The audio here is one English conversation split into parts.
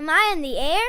Am I in the air?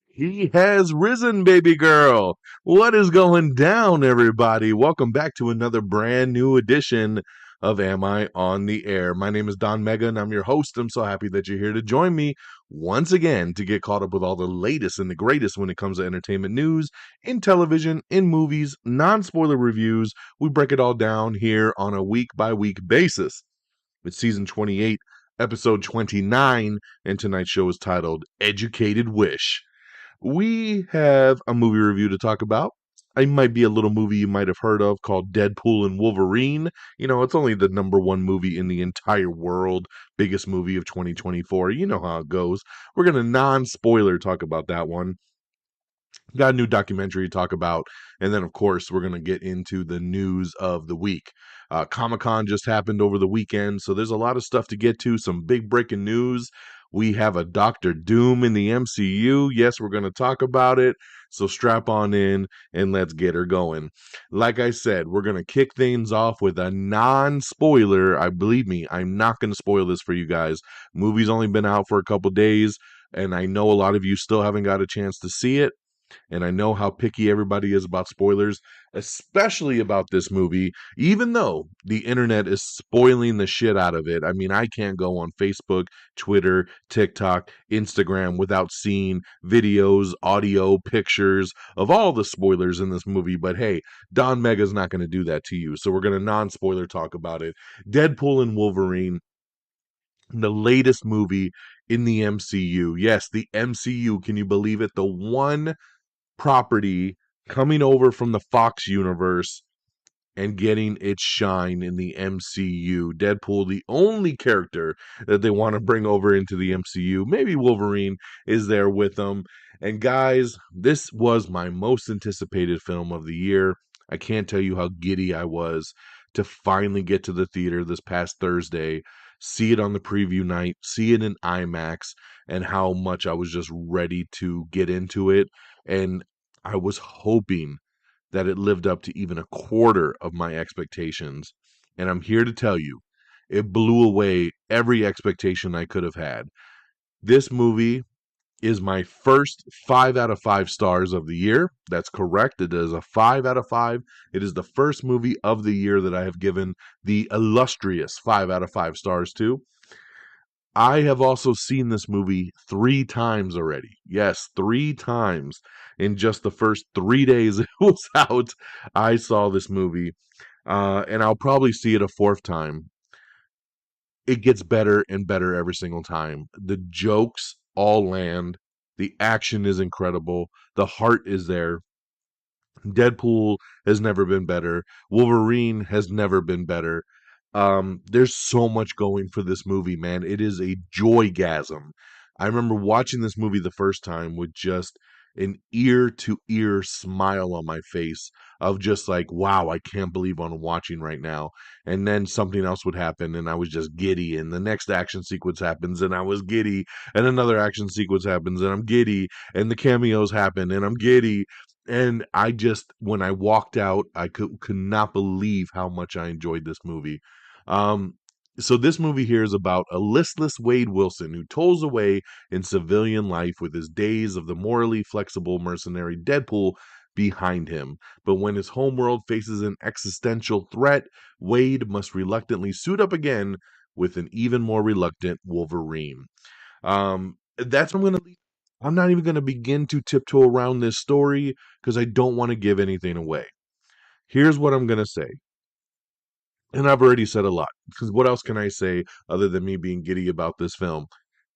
He has risen, baby girl. What is going down, everybody? Welcome back to another brand new edition of Am I on the Air? My name is Don Mega, and I'm your host. I'm so happy that you're here to join me once again to get caught up with all the latest and the greatest when it comes to entertainment news, in television, in movies, non-spoiler reviews. We break it all down here on a week-by-week basis. It's season 28, episode 29, and tonight's show is titled Educated Wish. We have a movie review to talk about. It might be a little movie you might have heard of called Deadpool and Wolverine. You know, it's only the number one movie in the entire world, biggest movie of 2024. You know how it goes. We're going to non-spoiler talk about that one. Got a new documentary to talk about. And then, of course, we're going to get into the news of the week. Comic-Con just happened over the weekend, so there's a lot of stuff to get to, some big breaking news. We have a Doctor Doom in the MCU. Yes, we're going to talk about it. So strap on in and let's get her going. Like I said, we're going to kick things off with a non-spoiler. Believe me, I'm not going to spoil this for you guys. Movie's only been out for a couple days, and I know a lot of you still haven't got a chance to see it. And I know how picky everybody is about spoilers, especially about this movie, even though the internet is spoiling the shit out of it. I mean, I can't go on Facebook, Twitter, TikTok, Instagram without seeing videos, audio, pictures of all the spoilers in this movie. But hey, Don Mega's not going to do that to you. So we're going to non-spoiler talk about it. Deadpool and Wolverine, the latest movie in the MCU. Yes, the MCU. Can you believe it? The one property coming over from the Fox universe and getting its shine in the MCU. Deadpool, the only character that they want to bring over into the MCU. Maybe Wolverine is there with them. And guys, this was my most anticipated film of the year. I can't tell you how giddy I was to finally get to the theater this past Thursday, see it on the preview night, see it in IMAX, and how much I was just ready to get into it. And I was hoping that it lived up to even a quarter of my expectations. And I'm here to tell you, it blew away every expectation I could have had. This movie is my first 5 out of 5 stars of the year. That's correct. It is a 5 out of 5. It is the first movie of the year that I have given the illustrious 5 out of 5 stars to. I have also seen this movie 3 times already. Yes, 3 times. In just the first 3 days it was out, I saw this movie. And I'll probably see it a 4th time. It gets better and better every single time. The jokes all land. The action is incredible. The heart is there. Deadpool has never been better. Wolverine has never been better. There's so much going for this movie, man. It is a joygasm. I remember watching this movie the first time with just an ear-to-ear smile on my face of just like, wow, I can't believe what I'm watching right now. And then something else would happen, and I was just giddy. And the next action sequence happens, and I was giddy. And another action sequence happens, and I'm giddy. And the cameos happen, and I'm giddy. And I just, when I walked out, I could not believe how much I enjoyed this movie. Um, so this movie here is about a listless Wade Wilson who tolls away in civilian life with his days of the morally flexible mercenary Deadpool behind him. But when his homeworld faces an existential threat, Wade must reluctantly suit up again with an even more reluctant Wolverine. That's what I'm going to leave. I'm not even going to begin to tiptoe around this story because I don't want to give anything away. Here's what I'm going to say. And I've already said a lot, because what else can I say other than me being giddy about this film?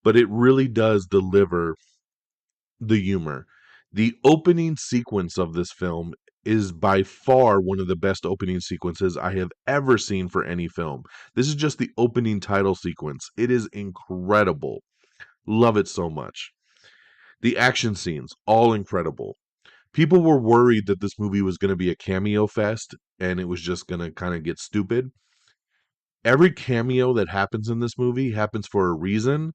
But it really does deliver the humor. The opening sequence of this film is by far one of the best opening sequences I have ever seen for any film. This is just the opening title sequence. It is incredible. Love it so much. The action scenes, all incredible. People were worried that this movie was going to be a cameo fest and it was just going to kind of get stupid. Every cameo that happens in this movie happens for a reason,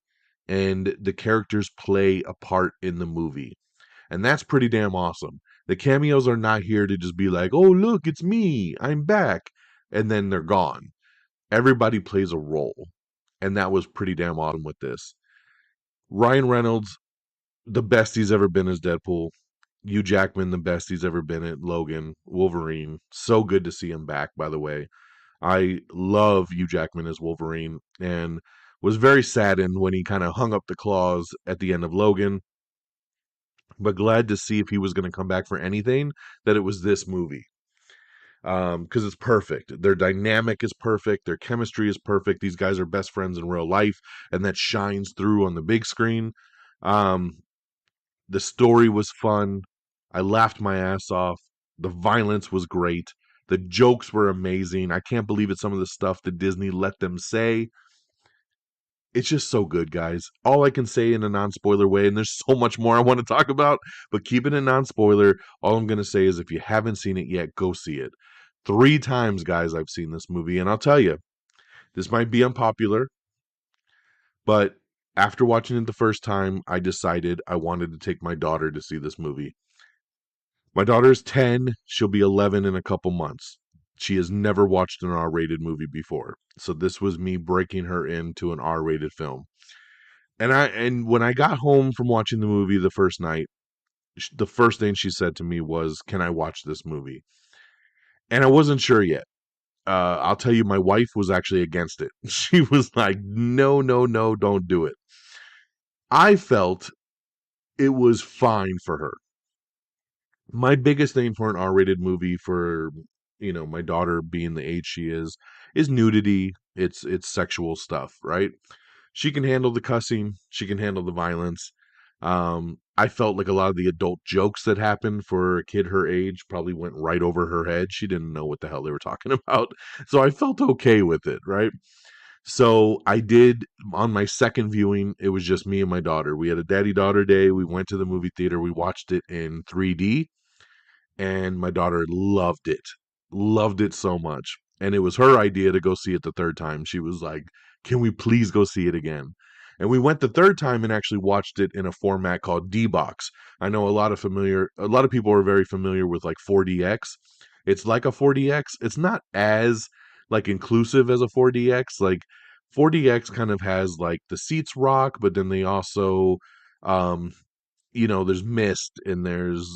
and the characters play a part in the movie. And that's pretty damn awesome. The cameos are not here to just be like, oh, look, it's me, I'm back, and then they're gone. Everybody plays a role, and that was pretty damn awesome with this. Ryan Reynolds, the best he's ever been as Deadpool. Hugh Jackman, the best he's ever been at Logan, Wolverine. So good to see him back, by the way. I love Hugh Jackman as Wolverine and was very saddened when he kind of hung up the claws at the end of Logan, but glad to see if he was going to come back for anything, that it was this movie. Because it's perfect. Their dynamic is perfect. Their chemistry is perfect. These guys are best friends in real life, and that shines through on the big screen. Um, the story was fun. I laughed my ass off. The violence was great. The jokes were amazing. I can't believe it, some of the stuff that Disney let them say. It's just so good, guys. All I can say in a non spoiler way, and there's so much more I want to talk about, but keep it a non spoiler. All I'm going to say is if you haven't seen it yet, go see it. 3 times, guys, I've seen this movie, and I'll tell you, this might be unpopular, but after watching it the first time, I decided I wanted to take my daughter to see this movie. My daughter is 10. She'll be 11 in a couple months. She has never watched an R-rated movie before. So this was me breaking her into an R-rated film. And when I got home from watching the movie the first night, the first thing she said to me was, "Can I watch this movie?" And I wasn't sure yet. I'll tell you, my wife was actually against it. She was like, "No, no, no, don't do it." I felt it was fine for her. My biggest thing for an R-rated movie for my daughter being the age she is nudity. It's sexual stuff, right? She can handle the cussing, she can handle the violence. I felt like a lot of the adult jokes that happened for a kid her age probably went right over her head. She didn't know what the hell they were talking about. So I felt okay with it, right? So I did on my second viewing, it was just me and my daughter. We had a daddy daughter day. We went to the movie theater. We watched it in 3D and my daughter loved it so much. And it was her idea to go see it the third time. She was like, "Can we please go see it again?" And we went the third time and actually watched it in a format called D-Box. I know a lot of people are very familiar with like 4DX. It's like a 4DX. It's not as like inclusive as a 4DX. Like 4DX kind of has like the seats rock, but then they also um there's mist and there's,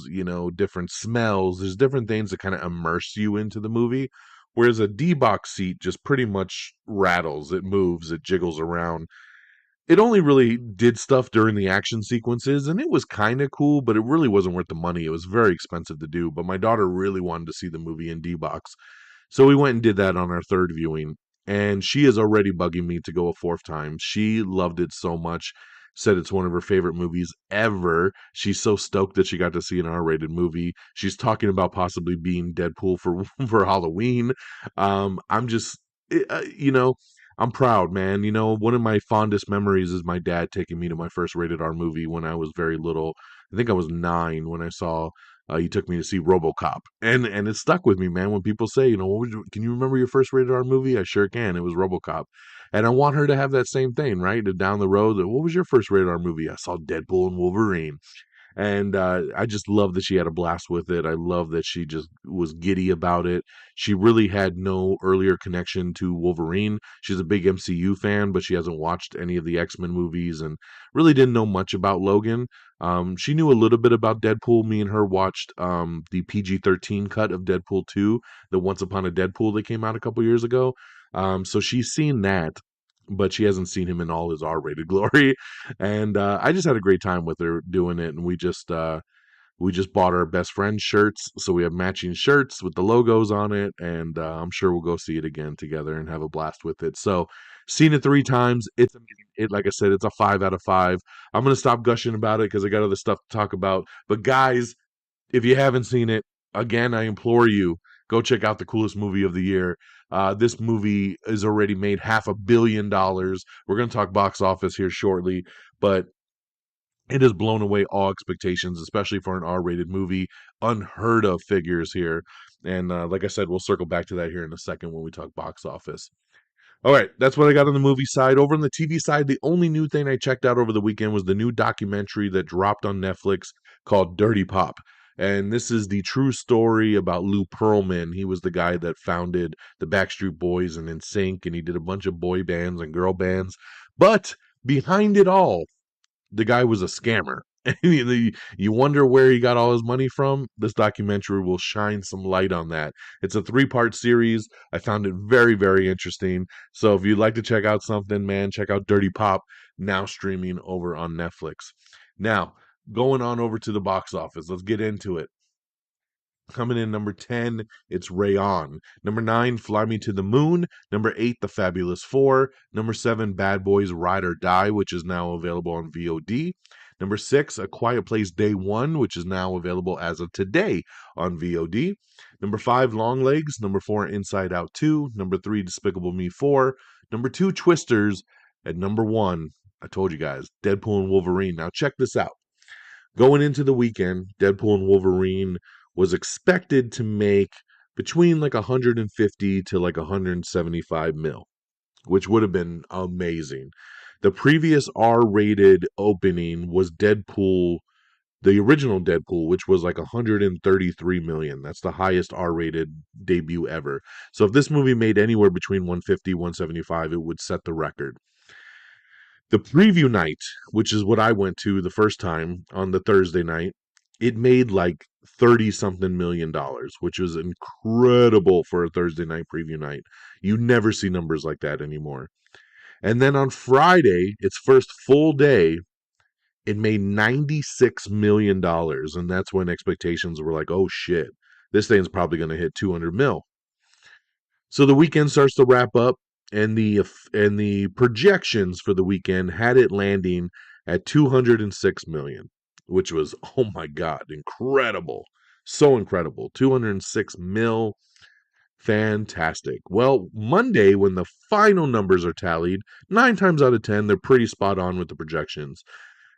different smells. There's different things that kind of immerse you into the movie. Whereas a D-Box seat just pretty much rattles, it moves, it jiggles around. It only really did stuff during the action sequences, and it was kind of cool, but it really wasn't worth the money. It was very expensive to do, but my daughter really wanted to see the movie in D-Box. So we went and did that on our third viewing, and she is already bugging me to go a fourth time. She loved it so much, said it's one of her favorite movies ever. She's so stoked that she got to see an R-rated movie. She's talking about possibly being Deadpool for for Halloween. I'm just, eh, uh, you know, I'm proud, man. One of my fondest memories is my dad taking me to my first rated R movie when I was very little. I think I was 9 when I saw he took me to see RoboCop, and it stuck with me, man. When people say, can you remember your first rated R movie? I sure can. It was RoboCop, and I want her to have that same thing, right? Down the road, what was your first rated R movie? I saw Deadpool and Wolverine. And I just love that she had a blast with it. I love that she just was giddy about it. She really had no earlier connection to Wolverine. She's a big MCU fan, but she hasn't watched any of the X-Men movies and really didn't know much about Logan. She knew a little bit about Deadpool. Me and her watched the PG-13 cut of Deadpool 2, the Once Upon a Deadpool that came out a couple years ago. So she's seen that, but she hasn't seen him in all his R-rated glory. And I just had a great time with her doing it, and we just bought our best friend shirts, so we have matching shirts with the logos on it, and I'm sure we'll go see it again together and have a blast with it. So, seen it 3 times. It's amazing. It, like I said, it's a 5 out of 5. I'm gonna stop gushing about it because I got other stuff to talk about. But guys, if you haven't seen it, again, I implore you, go check out the coolest movie of the year. This movie has already made $500 million. We're going to talk box office here shortly, but it has blown away all expectations, especially for an R-rated movie. Unheard of figures here. And like I said, we'll circle back to that here in a second when we talk box office. All right, that's what I got on the movie side. Over on the TV side, the only new thing I checked out over the weekend was the new documentary that dropped on Netflix called Dirty Pop. And this is the true story about Lou Pearlman. He was the guy that founded the Backstreet Boys and NSYNC, and he did a bunch of boy bands and girl bands. But behind it all, the guy was a scammer. And you wonder where he got all his money from. This documentary will shine some light on that. It's a 3-part series. I found it very, very interesting. So if you'd like to check out something, man, check out Dirty Pop, now streaming over on Netflix. Now, going on over to the box office, let's get into it. Coming in number 10, it's Rayon. Number 9, Fly Me to the Moon. Number 8, The Fabulous Four. Number 7, Bad Boys Ride or Die, which is now available on VOD. Number 6, A Quiet Place Day 1, which is now available as of today on VOD. Number 5, Long Legs. Number 4, Inside Out 2. Number 3, Despicable Me 4. Number 2, Twisters. And number 1, I told you guys, Deadpool and Wolverine. Now check this out. Going into the weekend, Deadpool and Wolverine was expected to make between like 150 to like 175 mil, which would have been amazing. The previous R-rated opening was Deadpool, the original Deadpool, which was like 133 million. That's the highest R-rated debut ever. So if this movie made anywhere between 150, 175, it would set the record. The preview night, which is what I went to the first time on the Thursday night, it made like 30 something $1 million, which was incredible for a Thursday night preview night. You never see numbers like that anymore. And then on Friday, its first full day, it made $96 million. And that's when expectations were like, oh shit, this thing's probably going to hit 200 mil. So the weekend starts to wrap up, and the projections for the weekend had it landing at 206 million, which was, oh my god, incredible. So incredible. 206 mil. Fantastic. Well, Monday, when the final numbers are tallied, 9 times out of 10, they're pretty spot on with the projections.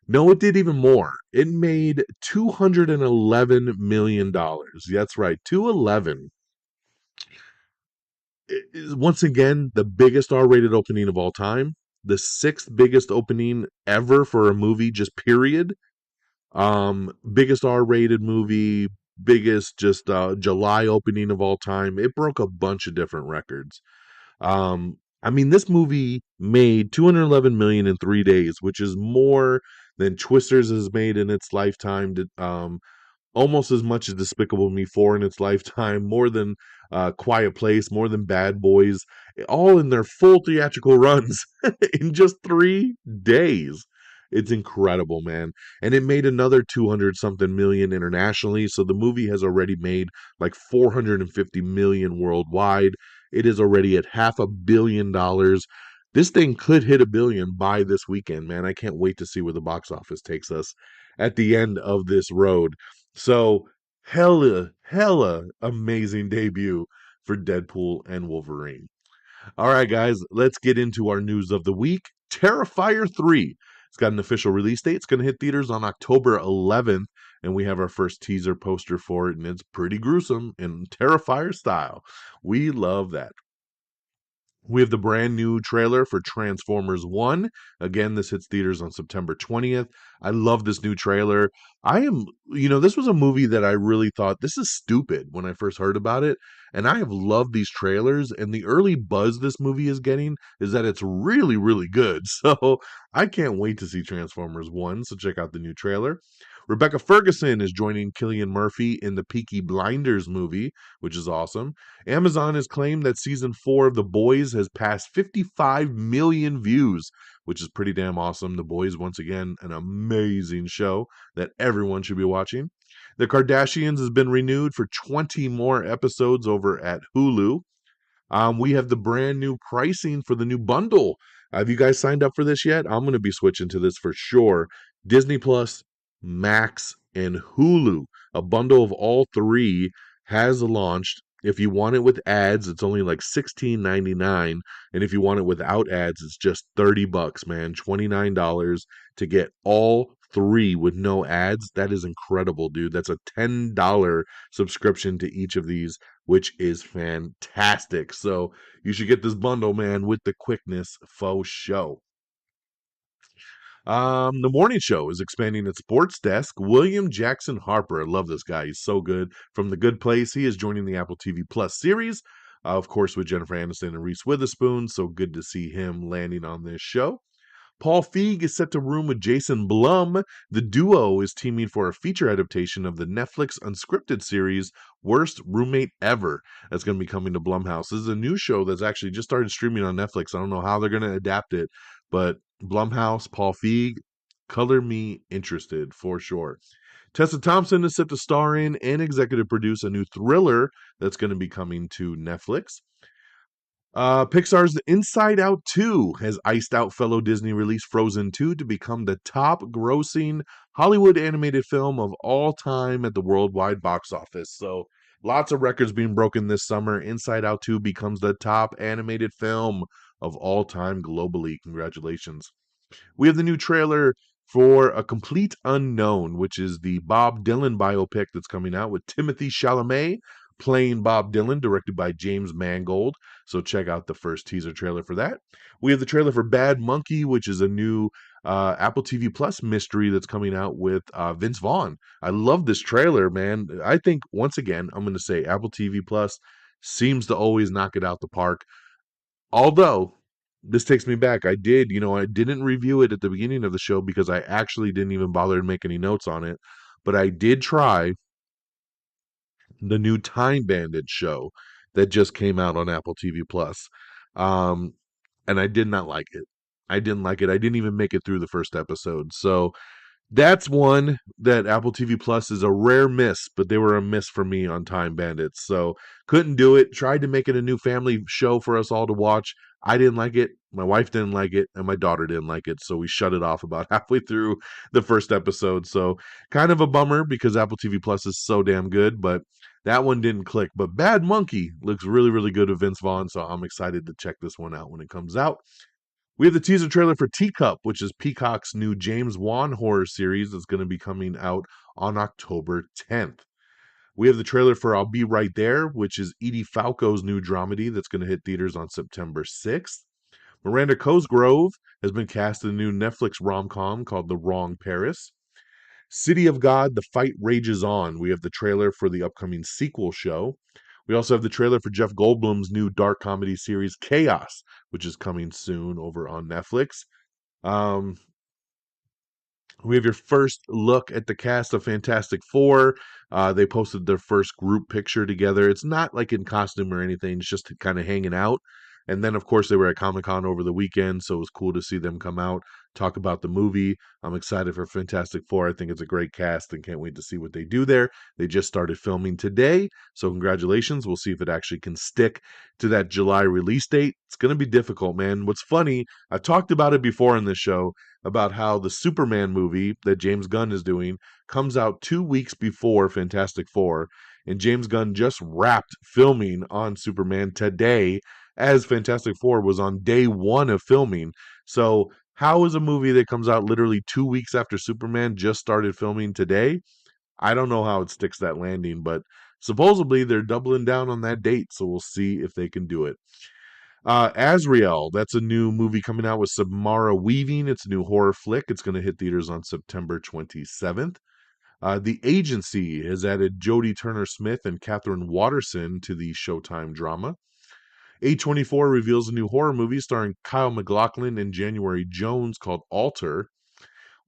No, it did even more. It made $211 million. That's right, 211. Once again, the biggest R-rated opening of all time, the 6th biggest opening ever for a movie, just period. Biggest R-rated movie, biggest just July opening of all time. It broke a bunch of different records. I mean, this movie made 211 million in 3 days, which is more than Twisters has made in its lifetime. Almost as much as Despicable Me 4 in its lifetime, more than Quiet Place, more than Bad Boys, all in their full theatrical runs in just 3 days. It's incredible, man. And it made another 200 something million internationally. So the movie has already made like 450 million worldwide. It is already at $500 million. This thing could hit $1 billion by this weekend, man. I can't wait to see where the box office takes us at the end of this road. So, hella amazing debut for Deadpool and Wolverine. All right, guys, let's get into our news of the week. Terrifier 3. It's got an official release date. It's going to hit theaters on October 11th, and we have our first teaser poster for it, and it's pretty gruesome in Terrifier style. We love that. We have the brand new trailer for Transformers 1. Again, this hits theaters on September 20th. I love this new trailer. This was a movie that I really thought, this is stupid when I first heard about it. And I have loved these trailers. And the early buzz this movie is getting is that it's really, really good. So I can't wait to see Transformers 1. So check out the new trailer. Rebecca Ferguson is joining Cillian Murphy in the Peaky Blinders movie, which is awesome. Amazon has claimed that season 4 of The Boys has passed 55 million views, which is pretty damn awesome. The Boys, once again, an amazing show that everyone should be watching. The Kardashians has been renewed for 20 more episodes over at Hulu. We have the brand new pricing for the new bundle. Have you guys signed up for this yet? I'm going to be switching to this for sure. Disney Plus, Max, and Hulu. A bundle of all three has launched. If you want it with ads, it's only like $16.99, and if you want it without ads, it's just $30, man, $29 to get all three with no ads. That is incredible, dude. That's a $10 subscription to each of these, which is fantastic. So you should get this bundle, man, with the quickness faux show. The morning show is expanding its sports desk. William Jackson Harper, I love this guy. He's so good. From The Good Place, he is joining the Apple TV Plus series, of course, with Jennifer Aniston and Reese Witherspoon. So good to see him landing on this show. Paul Feig is set to room with Jason Blum. The duo is teaming for a feature adaptation of the Netflix unscripted series Worst Roommate Ever. That's going to be coming to Blumhouse. This is a new show that's actually just started streaming on Netflix. I don't know how they're going to adapt it, but Blumhouse, Paul Feig, color me interested for sure. Tessa Thompson is set to star in and executive produce a new thriller that's going to be coming to Netflix. Pixar's Inside Out 2 has iced out fellow Disney release Frozen 2 to become the top grossing Hollywood animated film of all time at the worldwide box office. So lots of records being broken this summer. Inside Out 2 becomes the top animated film of all time globally. Congratulations. We have the new trailer for A Complete Unknown, which is the Bob Dylan biopic that's coming out with Timothy Chalamet playing Bob Dylan, directed by James Mangold. So check out the first teaser trailer for that. We have the trailer for Bad Monkey, which is a new Apple TV Plus mystery that's coming out with Vince Vaughn. I love this trailer, man. I think, once again, I'm going to say Apple TV Plus seems to always knock it out the park. Although, this takes me back. I didn't review it at the beginning of the show because I actually didn't even bother to make any notes on it. But I did try the new Time Bandit show that just came out on Apple TV Plus. Um, and I did not like it. I didn't like it. I didn't even make it through the first episode. So that's one that Apple TV Plus is a rare miss, but they were a miss for me on Time Bandits. So couldn't do it. Tried to make it a new family show for us all to watch. I didn't like it. My wife didn't like it, and my daughter didn't like it. So we shut it off about halfway through the first episode. So kind of a bummer because Apple TV Plus is so damn good, but that one didn't click. But Bad Monkey looks really, really good with Vince Vaughn. So I'm excited to check this one out when it comes out. We have the teaser trailer for Teacup, which is Peacock's new James Wan horror series that's going to be coming out on October 10th. We have the trailer for I'll Be Right There, which is Edie Falco's new dramedy that's going to hit theaters on September 6th. Miranda Cosgrove has been cast in a new Netflix rom-com called The Wrong Paris. City of God, The Fight Rages On. We have the trailer for the upcoming sequel show. We also have the trailer for Jeff Goldblum's new dark comedy series Chaos, which is coming soon over on Netflix. Um, we have your first look at the cast of Fantastic Four. They posted their first group picture together. It's not like in costume or anything, it's just kind of hanging out. And then, of course, they were at Comic-Con over the weekend, so it was cool to see them come out, talk about the movie. I'm excited for Fantastic Four. I think it's a great cast and can't wait to see what they do there. They just started filming today, so congratulations. We'll see if it actually can stick to that July release date. It's going to be difficult, man. What's funny, I've talked about it before in this show, about how the Superman movie that James Gunn is doing comes out 2 weeks before Fantastic Four, and James Gunn just wrapped filming on Superman today as Fantastic Four was on day one of filming. So how is a movie that comes out literally 2 weeks after Superman just started filming today? I don't know how it sticks that landing, but supposedly they're doubling down on that date, so we'll see if they can do it. Azrael, that's a new movie coming out with Samara Weaving. It's a new horror flick. It's going to hit theaters on September 27th. The Agency has added Jodie Turner-Smith and Catherine Watterson to the Showtime drama. A24 reveals a new horror movie starring Kyle MacLachlan and January Jones called Alter.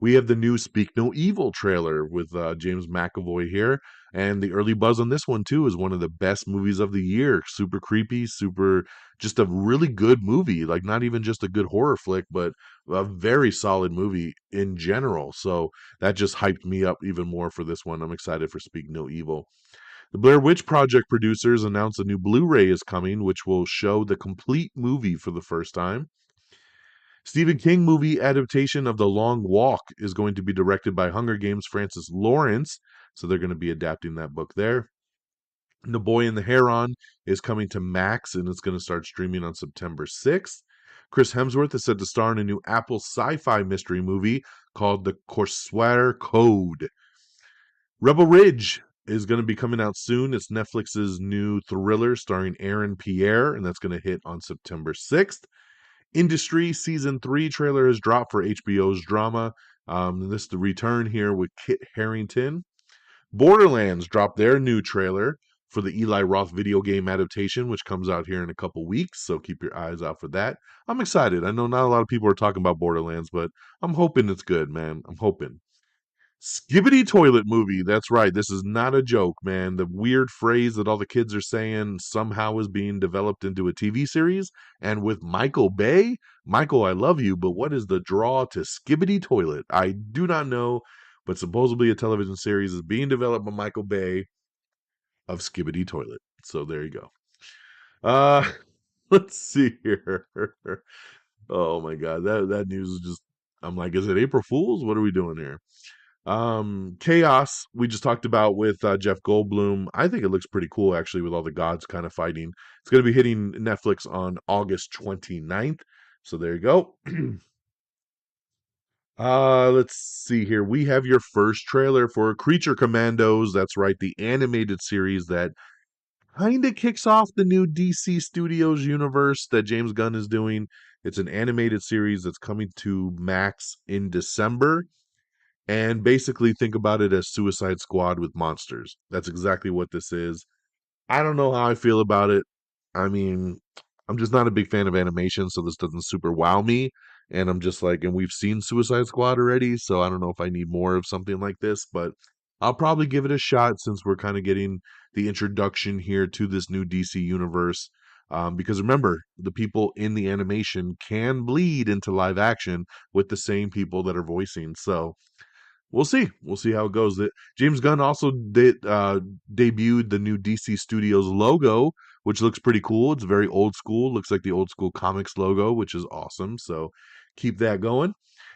We have the new Speak No Evil trailer with James McAvoy here. And the early buzz on this one, too, is one of the best movies of the year. Super creepy, just a really good movie. Like, not even just a good horror flick, but a very solid movie in general. So that just hyped me up even more for this one. I'm excited for Speak No Evil. The Blair Witch Project producers announced a new Blu ray is coming, which will show the complete movie for the first time. Stephen King movie adaptation of The Long Walk is going to be directed by Hunger Games Francis Lawrence. So they're going to be adapting that book there. The Boy and the Heron is coming to Max and it's going to start streaming on September 6th. Chris Hemsworth is set to star in a new Apple sci-fi mystery movie called The Corsair Code. Rebel Ridge is going to be coming out soon. It's Netflix's new thriller starring Aaron Pierre, and that's going to hit on September 6th. Industry Season 3 trailer has dropped for HBO's drama. This is the return here with Kit Harington. Borderlands dropped their new trailer for the Eli Roth video game adaptation, which comes out here in a couple weeks, so keep your eyes out for that. I'm excited. I know not a lot of people are talking about Borderlands, but I'm hoping it's good, man. I'm hoping. Skibbity toilet movie. That's right. This is not a joke, man. The weird phrase that all the kids are saying somehow is being developed into a TV series. And with Michael Bay, Michael, I love you, but what is the draw to Skibbity Toilet? I do not know, but supposedly a television series is being developed by Michael Bay of Skibbity Toilet. So there you go. Uh let's see here. Oh my god, that news is just I'm like, is it April Fools? What are we doing here? Chaos, we just talked about with Jeff Goldblum. I think it looks pretty cool actually with all the gods kind of fighting. It's going to be hitting Netflix on August 29th. So there you go. Let's see here. We have your first trailer for Creature Commandos. That's right, the animated series that kind of kicks off the new DC Studios universe that James Gunn is doing. It's an animated series that's coming to Max in December. And basically think about it as Suicide Squad with monsters. That's exactly what this is. I don't know how I feel about it. I mean, I'm just not a big fan of animation, so this doesn't super wow me. And I'm just like, and we've seen Suicide Squad already, so I don't know if I need more of something like this, but I'll probably give it a shot since we're kind of getting the introduction here to this new DC universe. Because remember, the people in the animation can bleed into live action with the same people that are voicing. So we'll see. We'll see how it goes. James Gunn also debuted the new DC Studios logo, which looks pretty cool. It's very old school. Looks like the old school comics logo, which is awesome. So keep that going.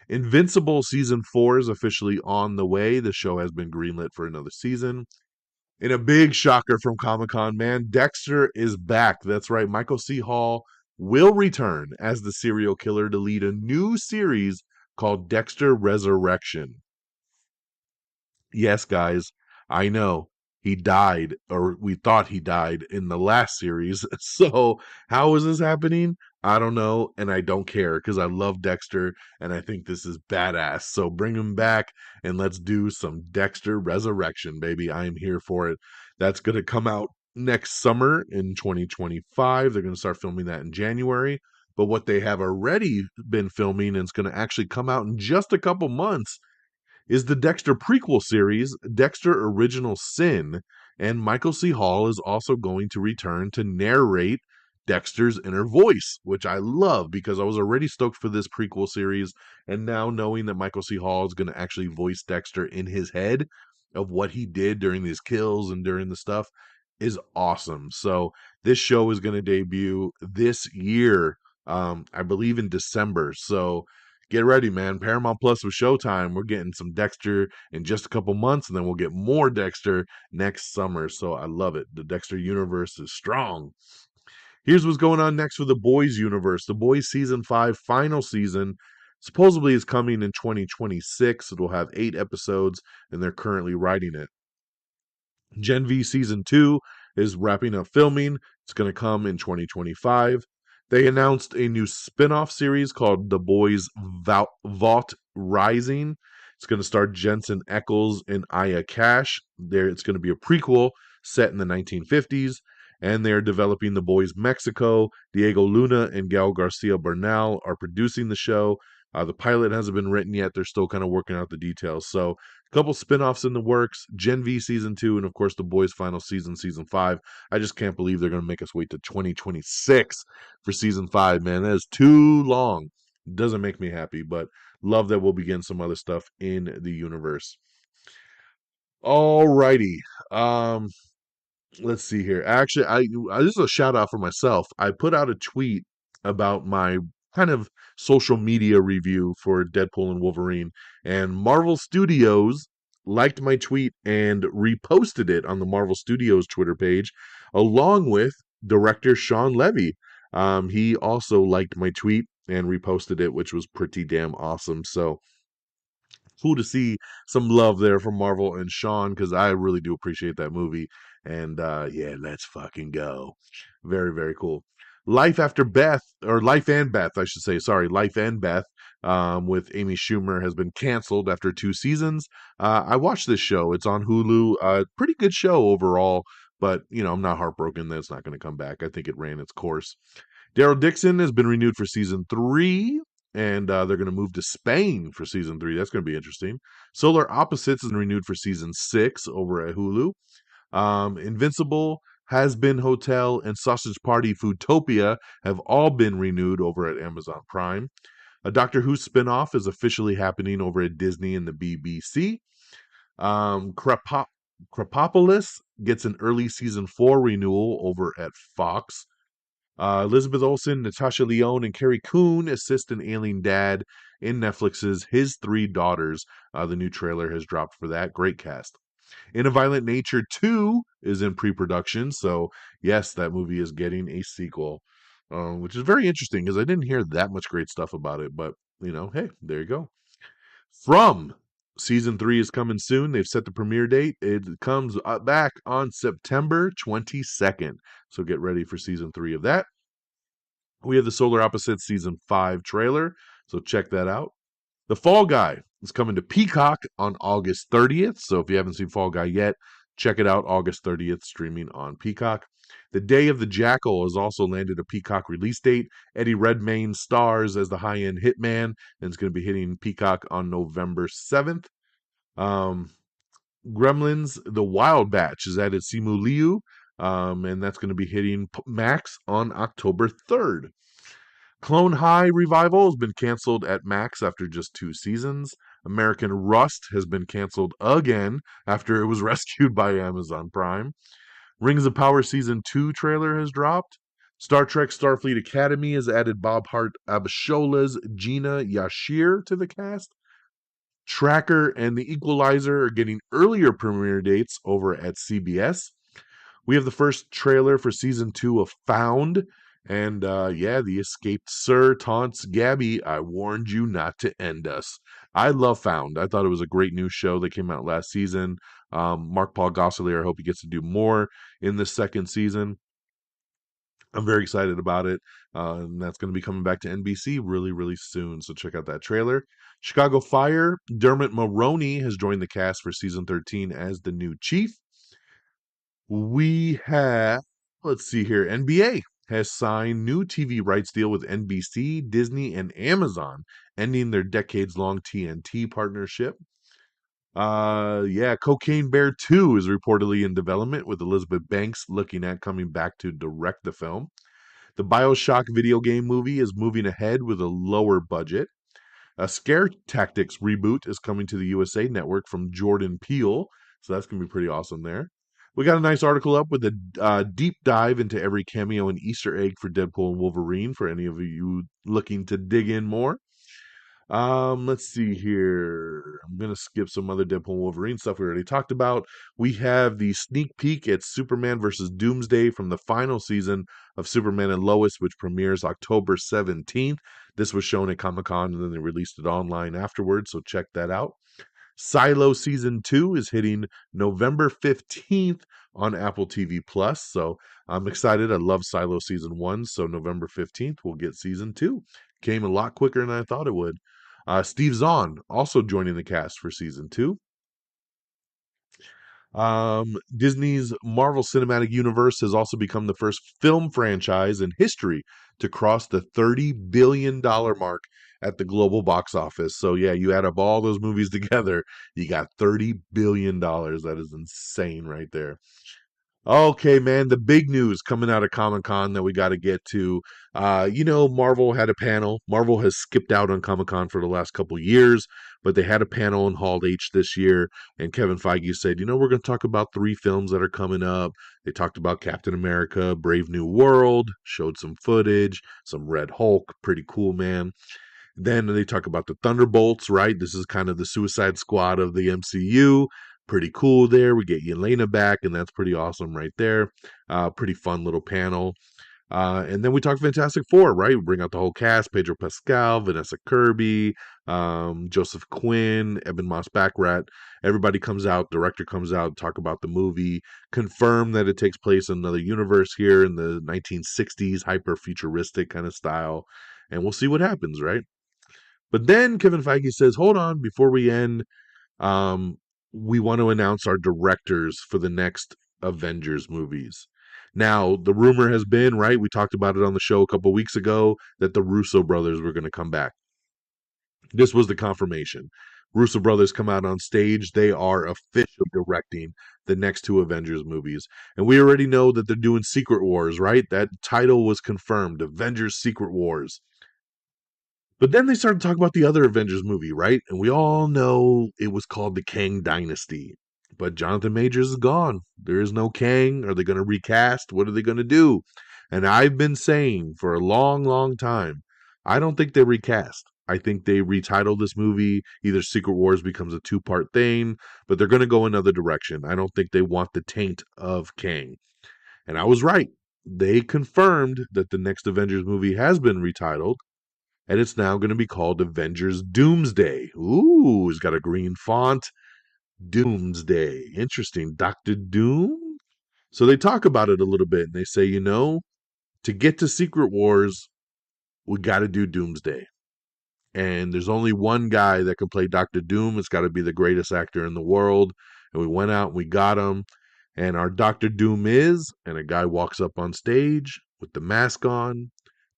Invincible season 4 is officially on the way. The show has been greenlit for another season. In a big shocker from Comic Con, man, Dexter is back. That's right. Michael C. Hall will return as the serial killer to lead a new series called Dexter Resurrection. Yes, guys, I know he died, or we thought he died in the last series. So, how is this happening? I don't know, and I don't care because I love Dexter and I think this is badass. So, bring him back and let's do some Dexter Resurrection, baby. I am here for it. That's going to come out next summer in 2025. They're going to start filming that in January. But what they have already been filming, and it's going to actually come out in just a couple months, is the Dexter prequel series, Dexter Original Sin, and Michael C. Hall is also going to return to narrate Dexter's inner voice, which I love because I was already stoked for this prequel series, and now knowing that Michael C. Hall is going to actually voice Dexter in his head of what he did during these kills and during the stuff is awesome. So this show is going to debut this year, I believe in December. So get ready, man. Paramount Plus with Showtime. We're getting some Dexter in just a couple months, and then we'll get more Dexter next summer. So I love it. The Dexter universe is strong. Here's what's going on next with the Boys universe. The Boys season 5 final season supposedly is coming in 2026. It'll have 8 episodes, and they're currently writing it. Gen V season 2 is wrapping up filming. It's going to come in 2025. They announced a new spin-off series called The Boys Vault Rising. It's going to star Jensen Ackles and Aya Cash. It's going to be a prequel set in the 1950s, and they're developing The Boys Mexico. Diego Luna and Gal Garcia Bernal are producing the show. The pilot hasn't been written yet. They're still kind of working out the details. So a couple spin-offs in the works, Gen V season 2, and of course The Boys final season 5. I just can't believe they're going to make us wait to 2026 for season 5, man. That is too long. Doesn't make me happy, but love that we'll begin some other stuff in the universe. Alrighty. Let's see here. Actually, I this is a shout out for myself. I put out a tweet about my kind of social media review for Deadpool and Wolverine. And Marvel Studios liked my tweet and reposted it on the Marvel Studios Twitter page, along with director Sean Levy. He also liked my tweet and reposted it, which was pretty damn awesome. So cool to see some love there from Marvel and Sean, because I really do appreciate that movie. And yeah, let's fucking go. Very, very cool. Life After Beth, or Life and Beth, I should say. Sorry, Life and Beth, with Amy Schumer has been canceled after 2 seasons. I watched this show. It's on Hulu. Pretty good show overall, but I'm not heartbroken that it's not going to come back. I think it ran its course. Daryl Dixon has been renewed for season 3, and they're going to move to Spain for season 3. That's going to be interesting. Solar Opposites is renewed for season 6 over at Hulu. Invincible, Has Been Hotel, and Sausage Party Foodtopia have all been renewed over at Amazon Prime. A Doctor Who spinoff is officially happening over at Disney and the BBC. Crepopolis gets an early season 4 renewal over at Fox. Elizabeth Olsen, Natasha Lyonne, and Carrie Coon assist an ailing dad in Netflix's His Three Daughters. The new trailer has dropped for that. Great cast. In a Violent Nature 2 is in pre-production, so yes, that movie is getting a sequel, which is very interesting because I didn't hear that much great stuff about it, but hey, there you go. From season 3 is coming soon. They've set the premiere date. It comes back on September 22nd, so get ready for season 3 of that. We have the Solar Opposites season 5 trailer, so check that out. The Fall Guy is coming to Peacock on August 30th. So if you haven't seen Fall Guy yet, check it out August 30th, streaming on Peacock. The Day of the Jackal has also landed a Peacock release date. Eddie Redmayne stars as the high-end hitman, and it's going to be hitting Peacock on November 7th. Gremlins, The Wild Batch is added Simu Liu, and that's going to be hitting Max on October 3rd. Clone High revival has been canceled at Max after just 2 seasons. American Rust has been canceled again after it was rescued by Amazon Prime. Rings of Power Season 2 trailer has dropped. Star Trek Starfleet Academy has added Bob Hart Abishola's Gina Yashir to the cast. Tracker and The Equalizer are getting earlier premiere dates over at CBS. We have the first trailer for season 2 of Found. And yeah, the escaped Sir taunts Gabby, I warned you not to end us. I love Found. I thought it was a great new show that came out last season. Mark Paul Gosselaar, I hope he gets to do more in the second season. I'm very excited about it. And that's going to be coming back to NBC really, really soon. So check out that trailer. Chicago Fire, Dermot Mulroney has joined the cast for season 13 as the new chief. We have, let's see here, NBA has signed new TV rights deal with NBC, Disney, and Amazon, ending their decades-long TNT partnership. Yeah, Cocaine Bear 2 is reportedly in development, with Elizabeth Banks looking at coming back to direct the film. The BioShock video game movie is moving ahead with a lower budget. A Scare Tactics reboot is coming to the USA Network from Jordan Peele, so that's going to be pretty awesome there. We got a nice article up with a deep dive into every cameo and Easter egg for Deadpool and Wolverine for any of you looking to dig in more. Let's see here. I'm going to skip some other Deadpool and Wolverine stuff we already talked about. We have the sneak peek at Superman versus Doomsday from the final season of Superman and Lois, which premieres October 17th. This was shown at Comic-Con, and then they released it online afterwards, so check that out. Silo Season 2 is hitting November 15th on Apple TV Plus. So I'm excited. I love Silo Season 1. So November 15th, we'll get Season 2. Came a lot quicker than I thought it would. Steve Zahn also joining the cast for Season 2. Disney's Marvel Cinematic Universe has also become the first film franchise in history to cross the $30 billion mark at the global box office. So yeah, you add up all those movies together, you got $30 billion. That is insane right there. Okay, man, the big news coming out of Comic Con that we got to get to. Marvel had a panel. Marvel has skipped out on Comic Con for the last couple years, but they had a panel in Hall H this year. And Kevin Feige said, we're going to talk about three films that are coming up. They talked about Captain America, Brave New World, showed some footage, some Red Hulk. Pretty cool, man. Then they talk about the Thunderbolts, right? This is kind of the Suicide Squad of the MCU. Pretty cool there. We get Yelena back, and that's pretty awesome right there. Pretty fun little panel. And then we talk Fantastic Four, right? We bring out the whole cast: Pedro Pascal, Vanessa Kirby, Joseph Quinn, Eben Moss Baccarat. Everybody comes out, director comes out, talk about the movie, confirm that it takes place in another universe here in the 1960s, hyper futuristic kind of style. And we'll see what happens, right? But then Kevin Feige says, hold on, before we end, um, we want to announce our directors for the next Avengers movies. Now, the rumor has been, right? We talked about it on the show a couple weeks ago that the Russo brothers were going to come back. This was the confirmation. Russo brothers come out on stage. They are officially directing the next two Avengers movies. And we already know that they're doing Secret Wars, right? That title was confirmed, Avengers Secret Wars. But then they started talking about the other Avengers movie, right? And we all know it was called the Kang Dynasty. But Jonathan Majors is gone. There is no Kang. Are they going to recast? What are they going to do? And I've been saying for a long, long time, I don't think they recast. I think they retitle this movie. Either Secret Wars becomes a two-part thing, but they're going to go another direction. I don't think they want the taint of Kang. And I was right. They confirmed that the next Avengers movie has been retitled and it's now going to be called Avengers Doomsday. Ooh, it's got a green font. Doomsday. Interesting. Doctor Doom? So they talk about it a little bit and they say, to get to Secret Wars, we got to do Doomsday. And there's only one guy that can play Doctor Doom. It's got to be the greatest actor in the world. And we went out and we got him. And our Doctor Doom is, and a guy walks up on stage with the mask on,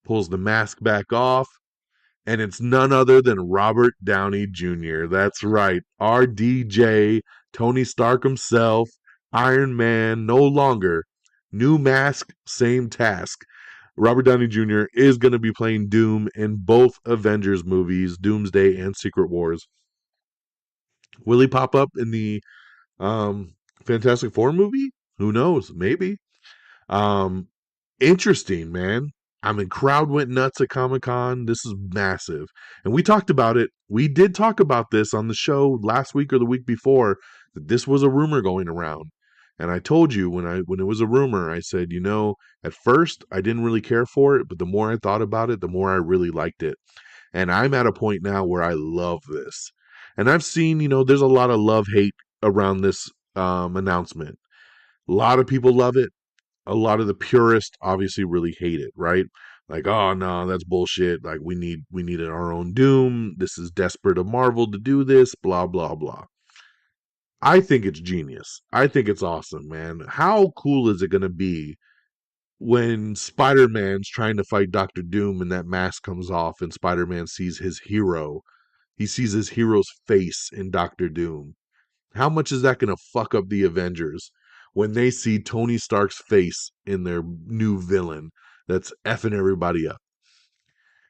pulls the mask back off, and it's none other than Robert Downey Jr. That's right, RDJ, Tony Stark himself, Iron Man, no longer. New mask, same task. Robert Downey Jr. is going to be playing Doom in both Avengers movies, Doomsday and Secret Wars. Will he pop up in the Fantastic Four movie? Who knows? Maybe. Um, Interesting, man. I mean, crowd went nuts at Comic Con. This is massive, and we talked about it. We did talk about this on the show last week or the week before that this was a rumor going around. And I told you when it was a rumor, I said, at first I didn't really care for it, but the more I thought about it, the more I really liked it. And I'm at a point now where I love this. And I've seen, there's a lot of love hate around this announcement. A lot of people love it, a lot of the purists obviously really hate it, right? Like, oh no, that's bullshit. Like we need our own Doom. This is desperate of Marvel to do this, blah, blah, blah. I think it's genius. I think it's awesome, man. How cool is it gonna be when Spider-Man's trying to fight Doctor Doom and that mask comes off and Spider-Man sees his hero? He sees his hero's face in Doctor Doom. How much is that going to fuck up the Avengers when they see Tony Stark's face in their new villain that's effing everybody up?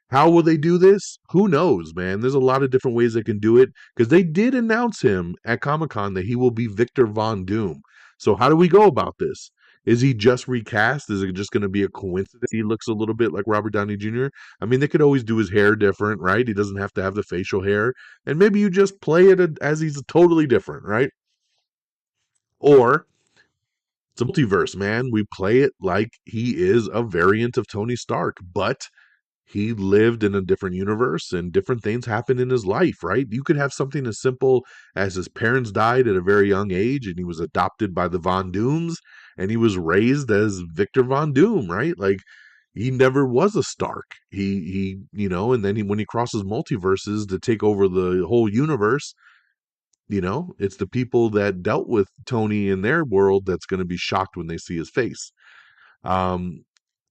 How will they do this? Who knows, man? There's a lot of different ways they can do it because they did announce him at Comic Con that he will be Victor Von Doom. So, how do we go about this? Is he just recast? Is it just going to be a coincidence? He looks a little bit like Robert Downey Jr. I mean, they could always do his hair different, right? He doesn't have to have the facial hair. And maybe you just play it as he's totally different, right? Or it's a multiverse, man. We play it like he is a variant of Tony Stark, but he lived in a different universe and different things happened in his life, right? You could have something as simple as his parents died at a very young age and he was adopted by the Von Dooms and he was raised as Victor Von Doom, right? Like he never was a Stark. And then when he crosses multiverses to take over the whole universe, it's the people that dealt with Tony in their world that's going to be shocked when they see his face. Um,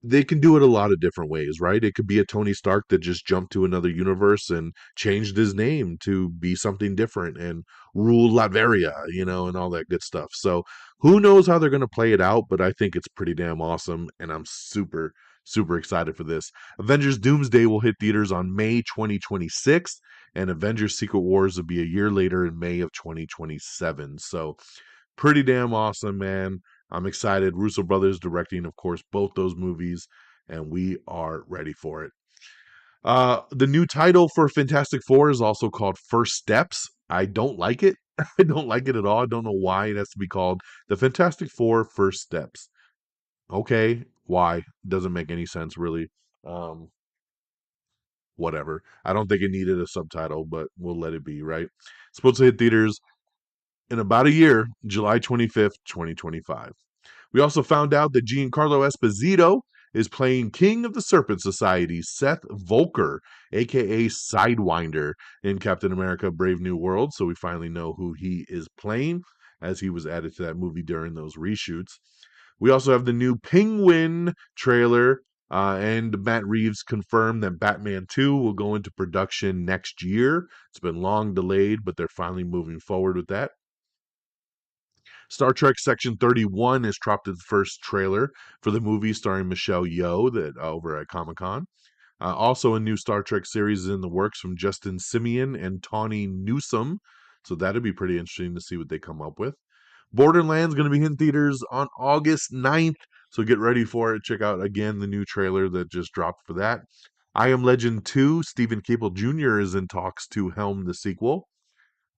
they can do it a lot of different ways, right? It could be a Tony Stark that just jumped to another universe and changed his name to be something different and rule Latveria, and all that good stuff. So who knows how they're going to play it out, but I think it's pretty damn awesome, and I'm super, super excited for this. Avengers Doomsday will hit theaters on May 2026, and Avengers Secret Wars will be a year later in May of 2027. So pretty damn awesome, man. I'm excited. Russo brothers directing, of course, both those movies, and we are ready for it. The new title for Fantastic Four is also called First Steps. I don't like it. I don't like it at all. I don't know why it has to be called the Fantastic Four First Steps. Okay, why? Doesn't make any sense, really. Um, Whatever. I don't think it needed a subtitle, but we'll let it be, right? It's supposed to hit theaters in about a year, July 25th, 2025. We also found out that Giancarlo Esposito is playing King of the Serpent Society, Seth Volker, aka Sidewinder, in Captain America Brave New World. So we finally know who he is playing, as he was added to that movie during those reshoots. We also have the new Penguin trailer, and Matt Reeves confirmed that Batman 2 will go into production next year. It's been long delayed, but they're finally moving forward with that. Star Trek Section 31 has dropped its first trailer for the movie starring Michelle Yeoh that over at Comic Con. Also, a new Star Trek series is in the works from Justin Simeon and Tawny Newsome. So that'd be pretty interesting to see what they come up with. Borderlands going to be in theaters on August 9th. So get ready for it. Check out again the new trailer that just dropped for that. I Am Legend 2, Stephen Cable Jr. is in talks to helm the sequel.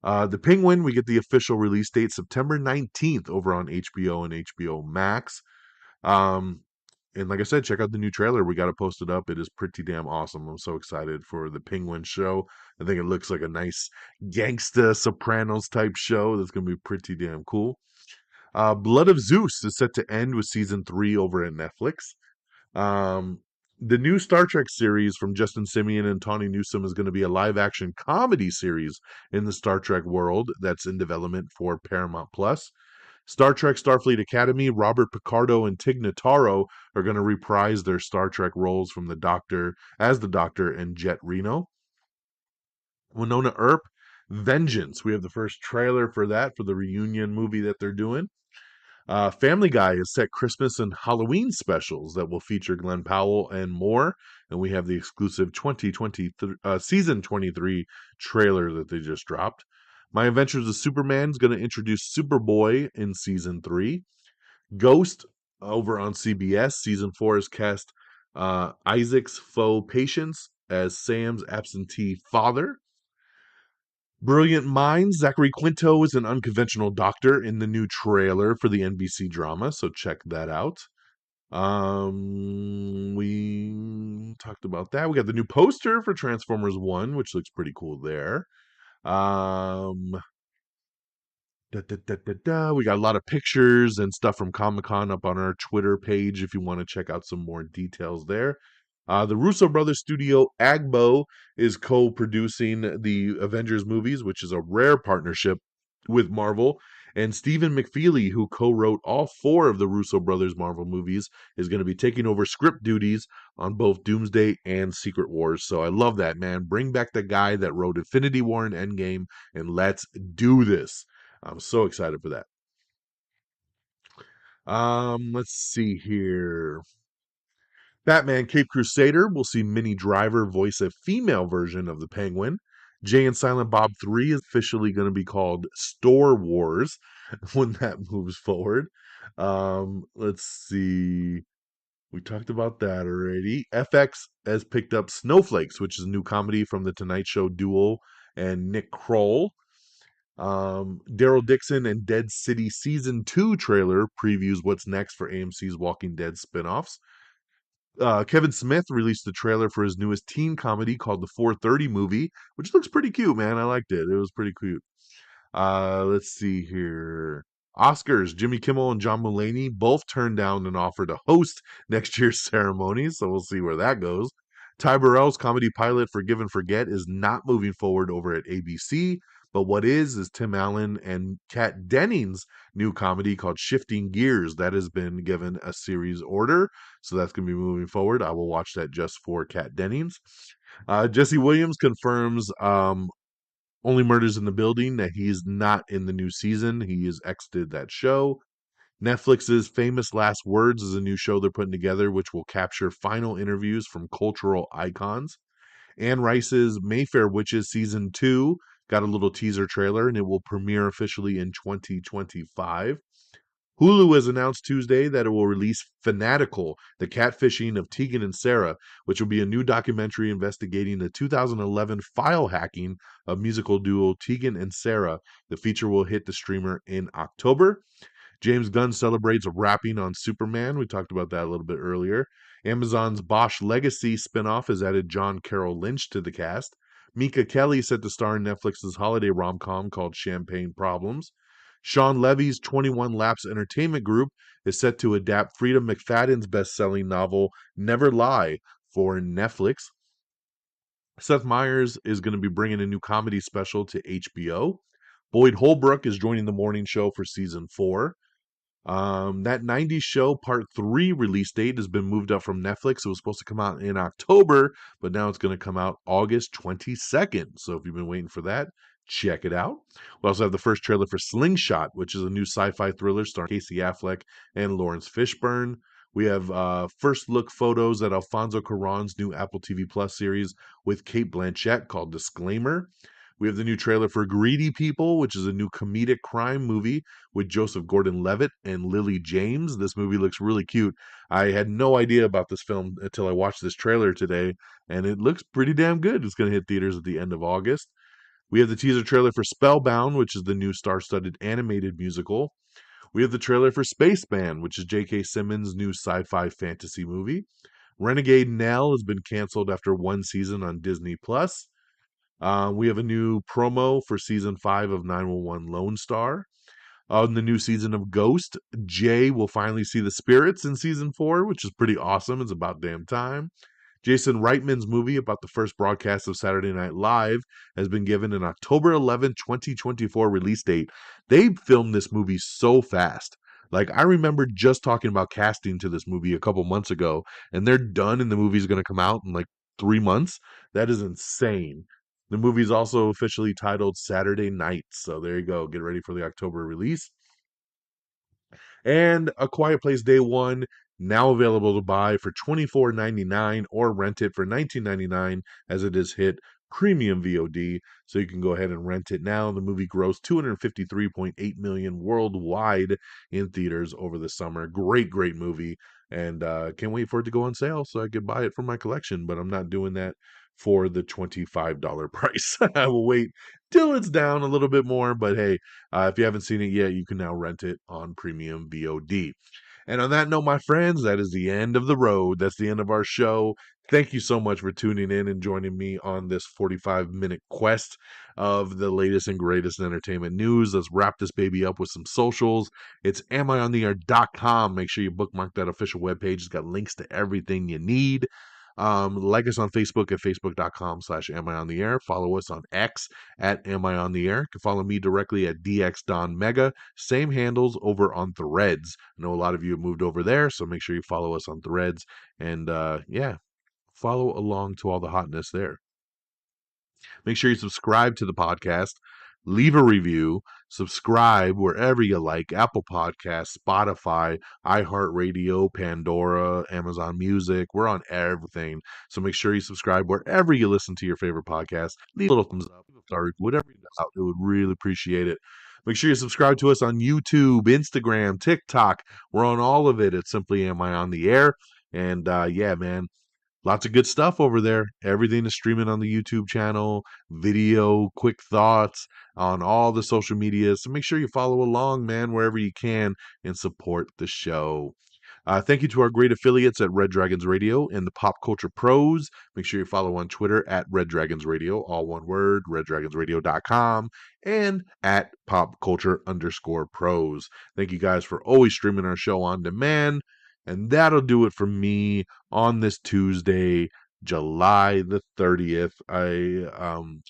The Penguin, we get the official release date September 19th over on HBO and HBO Max. Um, and like I said, check out the new trailer. We got it posted up. It is pretty damn awesome. I'm so excited for the Penguin show. I think it looks like a nice gangsta Sopranos type show that's going to be pretty damn cool. Blood of Zeus is set to end with season 3 over at Netflix. Um, the new Star Trek series from Justin Simeon and Tawny Newsome is going to be a live action comedy series in the Star Trek world that's in development for Paramount Plus. Star Trek Starfleet Academy, Robert Picardo and Tig Notaro are going to reprise their Star Trek roles from the Doctor as the Doctor and Jet Reno. Winona Earp, Vengeance. We have the first trailer for that for the reunion movie that they're doing. Family Guy has set Christmas and Halloween specials that will feature Glenn Powell and more. And we have the exclusive 2023 season 23 trailer that they just dropped. My Adventures of Superman is going to introduce Superboy in season 3. Ghost over on CBS season 4 has cast Isaac's faux patience as Sam's absentee father. Brilliant Minds, Zachary Quinto is an unconventional doctor in the new trailer for the NBC drama, so check that out. We talked about that. We got the new poster for Transformers 1, which looks pretty cool there. Um, We got a lot of pictures and stuff from Comic Con up on our Twitter page if you want to check out some more details there. The Russo brothers studio Agbo is co-producing the Avengers movies, which is a rare partnership with Marvel. And Stephen McFeely, who co-wrote all 4 of the Russo brothers Marvel movies, is going to be taking over script duties on both Doomsday and Secret Wars. So I love that, man. Bring back the guy that wrote Infinity War and Endgame, and let's do this. I'm so excited for that. Let's see here. Batman Cape Crusader will see Minnie Driver voice a female version of the Penguin. Jay and Silent Bob 3 is officially going to be called Store Wars when that moves forward. Let's see. We talked about that already. FX has picked up Snowflakes, which is a new comedy from the Tonight Show duo and Nick Kroll. Daryl Dixon and Dead City Season 2 trailer previews what's next for AMC's Walking Dead spinoffs. Kevin Smith released the trailer for his newest teen comedy called The 4:30 Movie, which looks pretty cute, man. I liked it. It was pretty cute. Let's see here. Oscars, Jimmy Kimmel and John Mulaney both turned down an offer to host next year's ceremony, so we'll see where that goes. Ty Burrell's comedy pilot Forgive and Forget is not moving forward over at ABC. But what is Tim Allen and Kat Dennings' new comedy called Shifting Gears that has been given a series order. So that's going to be moving forward. I will watch that just for Kat Dennings. Jesse Williams confirms Only Murders in the Building that he's not in the new season. He has exited that show. Netflix's Famous Last Words is a new show they're putting together, which will capture final interviews from cultural icons. Anne Rice's Mayfair Witches Season 2 got a little teaser trailer, and it will premiere officially in 2025. Hulu has announced Tuesday that it will release Fanatical, the catfishing of Tegan and Sarah, which will be a new documentary investigating the 2011 file hacking of musical duo Tegan and Sarah. The feature will hit the streamer in October. James Gunn celebrates rapping on Superman. We talked about that a little bit earlier. Amazon's Bosch Legacy spinoff has added John Carroll Lynch to the cast. Mika Kelly set to star in Netflix's holiday rom-com called Champagne Problems. Sean Levy's 21 Laps Entertainment Group is set to adapt Frida McFadden's best-selling novel Never Lie for Netflix. Seth Meyers is going to be bringing a new comedy special to HBO. Boyd Holbrook is joining the morning show for season 4. That 90s show part 3 release date has been moved up from Netflix. It was supposed to come out in October, but now it's going to come out August 22nd. So if you've been waiting for that, check it out. We also have the first trailer for Slingshot, which is a new sci-fi thriller starring Casey Affleck and Lawrence Fishburne. We have first look photos at Alfonso Cuarón's new Apple TV Plus series with Cate Blanchett called Disclaimer. We have the new trailer for Greedy People, which is a new comedic crime movie with Joseph Gordon-Levitt and Lily James. This movie looks really cute. I had no idea about this film until I watched this trailer today, and it looks pretty damn good. It's going to hit theaters at the end of August. We have the teaser trailer for Spellbound, which is the new star-studded animated musical. We have the trailer for Spaceman, which is J.K. Simmons' new sci-fi fantasy movie. Renegade Nell has been canceled after one season on Disney+. We have a new promo for season 5 of 911 Lone Star. On the new season of Ghost, Jay will finally see the spirits in season 4, which is pretty awesome. It's about damn time. Jason Reitman's movie about the first broadcast of Saturday Night Live has been given an October 11, 2024 release date. They filmed this movie so fast. Like, I remember just talking about casting to this movie a couple months ago, and they're done, and the movie's going to come out in like 3 months. That is insane. The movie's also officially titled Saturday Night. So there you go. Get ready for the October release. And A Quiet Place Day 1, now available to buy for $24.99 or rent it for $19.99 as it has hit premium VOD. So you can go ahead and rent it now. The movie grossed $253.8 million worldwide in theaters over the summer. Great, great movie. And can't wait for it to go on sale so I could buy it for my collection. But I'm not doing that for the $25 price. I will wait till it's down a little bit more. But hey, if you haven't seen it yet, you can now rent it on premium VOD. And on that note, my friends, that is the end of the road. That's the end of our show. Thank you so much for tuning in and joining me on this 45-minute quest of the latest and greatest entertainment news. Let's wrap this baby up with some socials. It's amiontheair.com. Make sure you bookmark that official webpage. It's got links to everything you need. Like us on Facebook at facebook.com/amiontheair. Follow us on X at amiontheair. You can follow me directly at dxdonmega. Same handles over on Threads. I know a lot of you have moved over there, so make sure you follow us on Threads. And yeah, follow along to all the hotness there. Make sure you subscribe to the podcast, leave a review, subscribe wherever you like, Apple Podcasts, Spotify, iHeartRadio, Pandora, Amazon Music. We're on everything. So make sure you subscribe wherever you listen to your favorite podcast. Leave a little thumbs up, sorry, whatever you do, it would really appreciate it. Make sure you subscribe to us on YouTube, Instagram, TikTok. We're on all of it. It's simply Am I on the Air? And yeah, man. Lots of good stuff over there. Everything is streaming on the YouTube channel, video, quick thoughts on all the social media. So make sure you follow along, man, wherever you can and support the show. Thank you to our great affiliates at Red Dragons Radio and the Pop Culture Pros. Make sure you follow on Twitter at Red Dragons Radio, all one word, reddragonsradio.com, and at popculture_pros. Thank you guys for always streaming our show on demand. And that'll do it for me on this Tuesday. July the 30th. I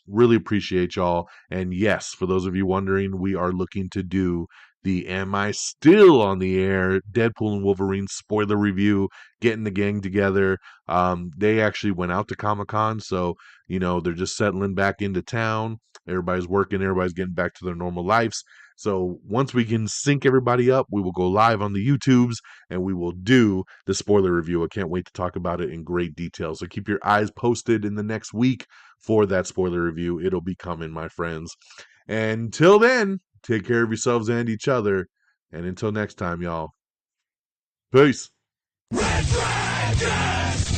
really appreciate y'all. And yes, for those of you wondering, we are looking to do the Am I Still on the Air Deadpool and Wolverine spoiler review, getting the gang together. They actually went out to Comic-Con, so they're just settling back into town. Everybody's working, everybody's getting back to their normal lives. So once we can sync everybody up, we will go live on the YouTubes and we will do the spoiler review. I can't wait to talk about it in great detail. So keep your eyes posted in the next week for that spoiler review. It'll be coming, my friends. And until then, take care of yourselves and each other. And until next time, y'all. Peace. Red Dragon!